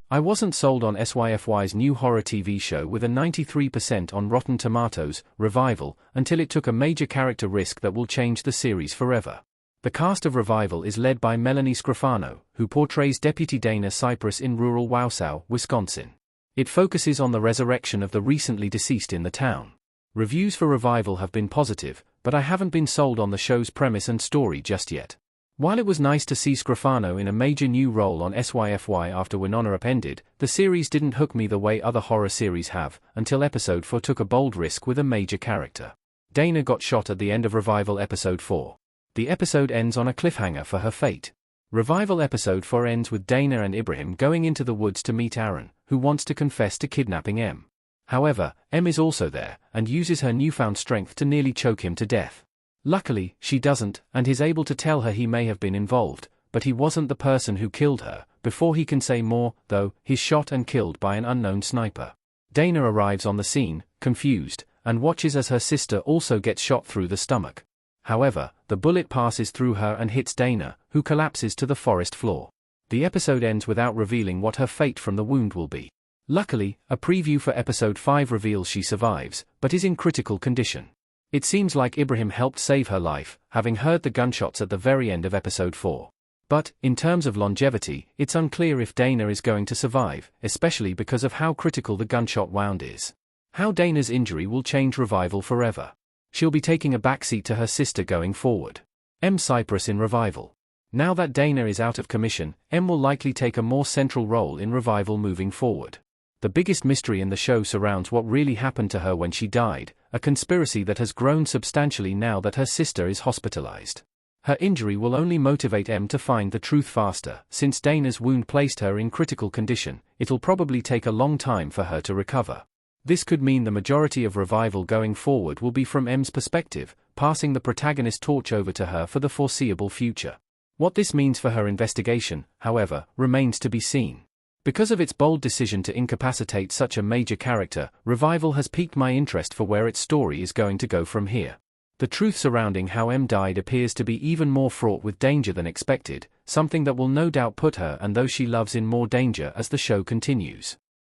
I wasn't sold on Syfy's new horror TV show with a 93% on Rotten Tomatoes, Revival, until it took a major character risk that will change the series forever. The cast of Revival is led by Melanie Scrofano, who portrays Deputy Dana Cypress in rural Wausau, Wisconsin. It focuses on the resurrection of the recently deceased in the town. Reviews for Revival have been positive, but I haven't been sold on the show's premise and story just yet. While it was nice to see Scrofano in a major new role on Syfy after Winona Earp ended, the series didn't hook me the way other horror series have, until episode 4 took a bold risk with a major character. Dana got shot at the end of Revival episode 4. The episode ends on a cliffhanger for her fate. Revival episode 4 ends with Dana and Ibrahim going into the woods to meet Aaron, who wants to confess to kidnapping Em. However, Em is also there, and uses her newfound strength to nearly choke him to death. Luckily, she doesn't, and is able to tell her he may have been involved, but he wasn't the person who killed her. Before he can say more, though, he's shot and killed by an unknown sniper. Dana arrives on the scene, confused, and watches as her sister also gets shot through the stomach. However, the bullet passes through her and hits Dana, who collapses to the forest floor. The episode ends without revealing what her fate from the wound will be. Luckily, a preview for episode 5 reveals she survives, but is in critical condition. It seems like Ibrahim helped save her life, having heard the gunshots at the very end of episode 4. But, in terms of longevity, it's unclear if Dana is going to survive, especially because of how critical the gunshot wound is. How Dana's injury will change Revival forever. She'll be taking a backseat to her sister going forward. Em Cypress in Revival. Now that Dana is out of commission, Em will likely take a more central role in Revival moving forward. The biggest mystery in the show surrounds what really happened to her when she died, a conspiracy that has grown substantially now that her sister is hospitalized. Her injury will only motivate Em to find the truth faster. Since Dana's wound placed her in critical condition, it'll probably take a long time for her to recover. This could mean the majority of Revival going forward will be from Em's perspective, passing the protagonist torch over to her for the foreseeable future. What this means for her investigation, however, remains to be seen. Because of its bold decision to incapacitate such a major character, Revival has piqued my interest for where its story is going to go from here. The truth surrounding how Em died appears to be even more fraught with danger than expected, something that will no doubt put her and those she loves in more danger as the show continues.